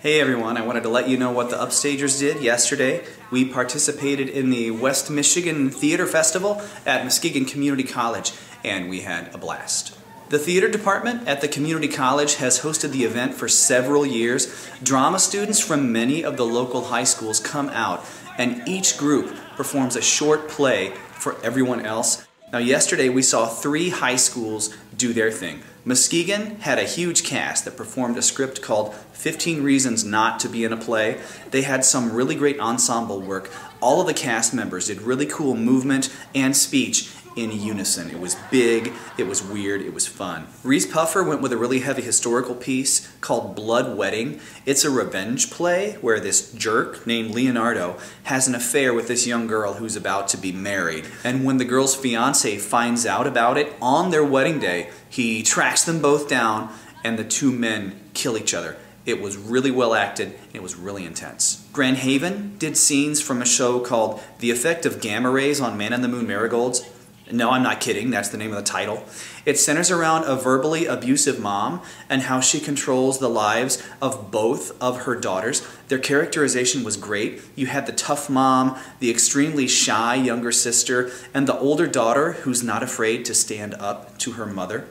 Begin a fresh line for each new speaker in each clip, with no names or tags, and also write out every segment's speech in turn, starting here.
Hey everyone, I wanted to let you know what the Upstagers did yesterday. We participated in the West Michigan Theater Festival at Muskegon Community College, and we had a blast. The theater department at the community college has hosted the event for several years. Drama students from many of the local high schools come out, and each group performs a short play for everyone else. Now yesterday we saw 3 high schools do their thing. Muskegon had a huge cast that performed a script called 15 Reasons Not to Be in a Play. They had some really great ensemble work. All of the cast members did really cool movement and speech in unison. It was big, it was weird, it was fun. Reese Puffer went with a really heavy historical piece called Blood Wedding. It's a revenge play where this jerk named Leonardo has an affair with this young girl who's about to be married. And when the girl's fiance finds out about it on their wedding day, he tracks them both down and the 2 men kill each other. It was really well acted and it was really intense. Grand Haven did scenes from a show called The Effect of Gamma Rays on Man in the Moon Marigolds. No, I'm not kidding, that's the name of the title. It centers around a verbally abusive mom and how she controls the lives of both of her daughters. Their characterization was great. You had the tough mom, the extremely shy younger sister, and the older daughter who's not afraid to stand up to her mother.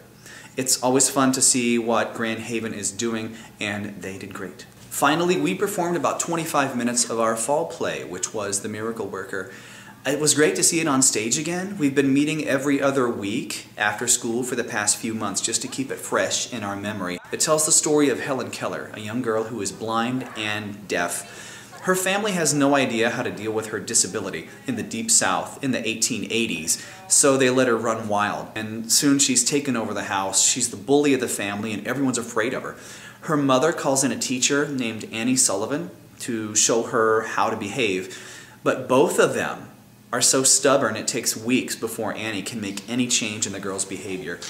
It's always fun to see what Grand Haven is doing, and they did great. Finally, we performed about 25 minutes of our fall play, which was The Miracle Worker. It was great to see it on stage again. We've been meeting every other week after school for the past few months just to keep it fresh in our memory. It tells the story of Helen Keller, a young girl who is blind and deaf. Her family has no idea how to deal with her disability in the Deep South in the 1880s, so they let her run wild. And soon she's taken over the house. She's the bully of the family and everyone's afraid of her. Her mother calls in a teacher named Annie Sullivan to show her how to behave, but both of them are so stubborn it takes weeks before Annie can make any change in the girl's behavior.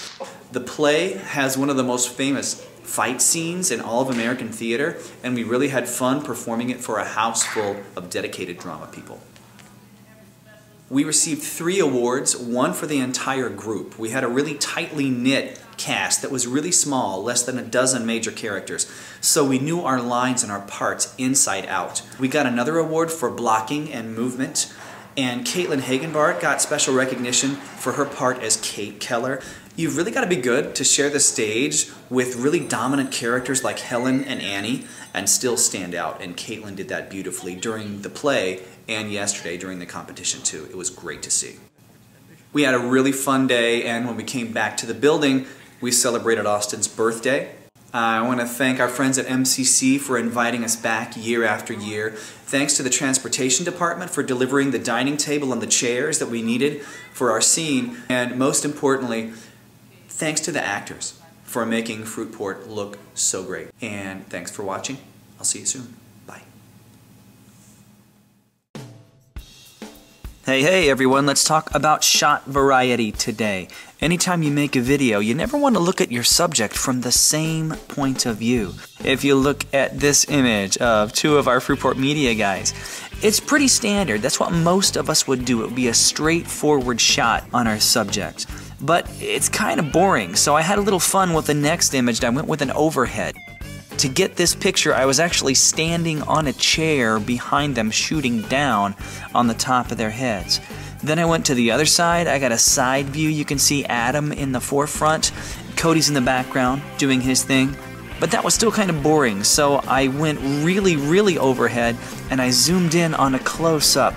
The play has one of the most famous fight scenes in all of American theater, and we really had fun performing it for a house full of dedicated drama people. We received 3 awards, 1 for the entire group. We had a really tightly knit cast that was really small, less than a dozen major characters, so we knew our lines and our parts inside out. We got another award for blocking and movement, and Caitlin Hagenbart got special recognition for her part as Kate Keller. You've really got to be good to share the stage with really dominant characters like Helen and Annie and still stand out, and Caitlin did that beautifully during the play and yesterday during the competition too. It was great to see. We had a really fun day, and when we came back to the building, we celebrated Austin's birthday. I want to thank our friends at MCC for inviting us back year after year. Thanks to the transportation department for delivering the dining table and the chairs that we needed for our scene. And most importantly, thanks to the actors for making Fruitport look so great. And thanks for watching. I'll see you soon. Bye. Hey everyone, let's talk about shot variety today. Anytime you make a video, you never want to look at your subject from the same point of view. If you look at this image of 2 of our Fruitport media guys, it's pretty standard. That's what most of us would do. It would be a straightforward shot on our subject. But it's kind of boring, so I had a little fun with the next image. I went with an overhead. To get this picture, I was actually standing on a chair behind them, shooting down on the top of their heads. Then I went to the other side. I got a side view. You can see Adam in the forefront. Cody's in the background doing his thing. But that was still kind of boring, so I went really overhead and I zoomed in on a close-up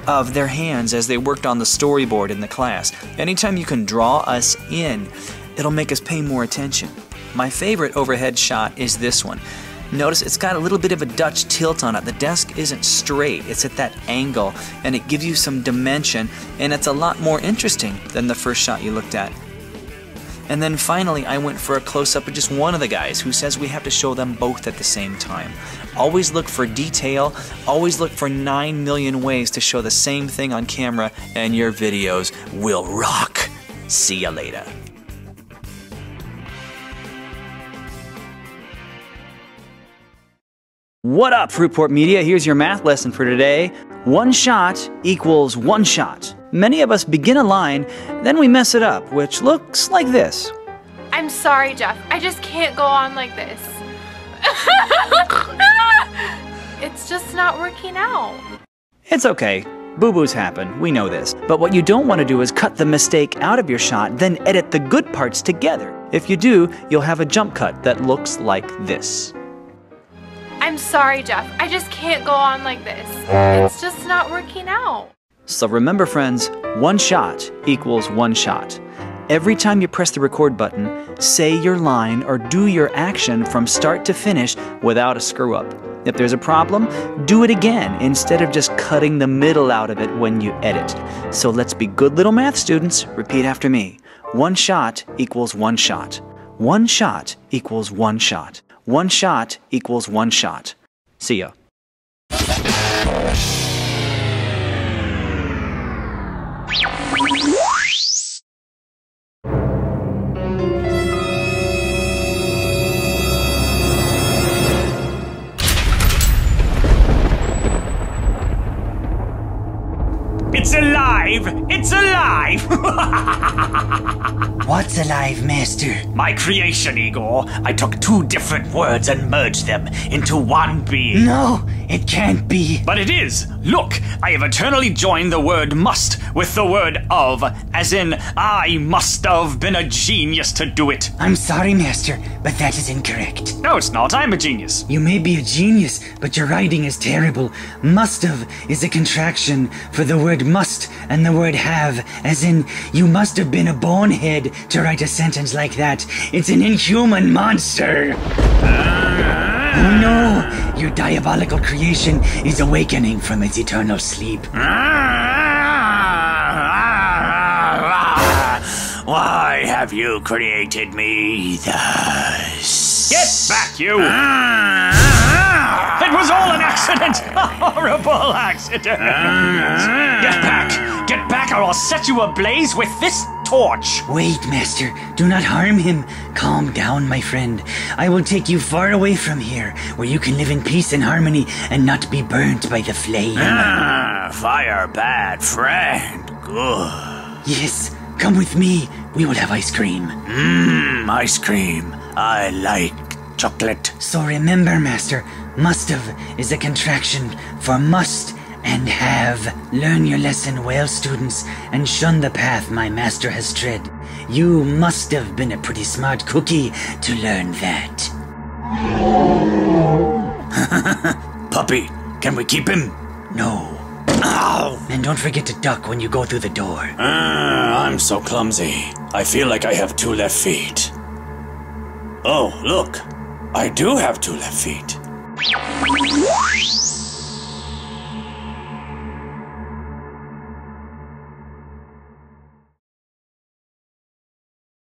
of their hands as they worked on the storyboard in the class. Anytime you can draw us in, it'll make us pay more attention. My favorite overhead shot is this one. Notice it's got a little bit of a Dutch tilt on it. The desk isn't straight, it's at that angle, and it gives you some dimension, and it's a lot more interesting than the first shot you looked at. And then finally, I went for a close-up of just one of the guys who says we have to show them both at the same time. Always look for detail, always look for 9 million ways to show the same thing on camera, and your videos will rock. See ya later. What up, Fruitport Media? Here's your math lesson for today. 1 shot equals 1 shot. Many of us begin a line, then we mess it up, which looks like this.
I'm sorry, Jeff. I just can't go on like this. It's just not working out.
It's okay. Boo-boos happen, we know this. But what you don't want to do is cut the mistake out of your shot, then edit the good parts together. If you do, you'll have a jump cut that looks like this.
I'm sorry, Jeff. I just can't go on like this. It's just not working out.
So remember, friends, one shot equals one shot. Every time you press the record button, say your line or do your action from start to finish without a screw-up. If there's a problem, do it again instead of just cutting the middle out of it when you edit. So let's be good little math students. Repeat after me. One shot equals one shot. One shot equals one shot. One shot equals one shot. See ya.
It's alive! It's alive!
What's alive, Master?
My creation, Igor. I took two different words and merged them into one being.
No, it can't be.
But it is. Look, I have eternally joined the word must with the word of, as in, I must have been a genius to do it.
I'm sorry, Master, but that is incorrect.
No, it's not. I'm a genius.
You may be a genius, but your writing is terrible. Must have is a contraction for the word must and the word have, as in, you must have been a bonehead to write a sentence like that. It's an inhuman monster. Oh no, your diabolical creation is awakening from its eternal sleep.
Why have you created me thus? Get back, you! It was all an accident! A horrible accident! Get back! Get back or I'll set you ablaze with this torch!
Wait, Master. Do not harm him. Calm down, my friend. I will take you far away from here, where you can live in peace and harmony and not be burnt by the flame.
Fire bad friend. Good.
Yes, come with me. We will have ice cream.
Ice cream. I like chocolate.
So remember, Master, must have is a contraction for must and have. Learn your lesson well, students, and shun the path my master has tread. You must have been a pretty smart cookie to learn that.
Puppy, can we keep him?
No.
Ow!
And don't forget to duck when you go through the door.
I'm so clumsy. I feel like I have 2 left feet. Oh, look. I do have 2 left feet.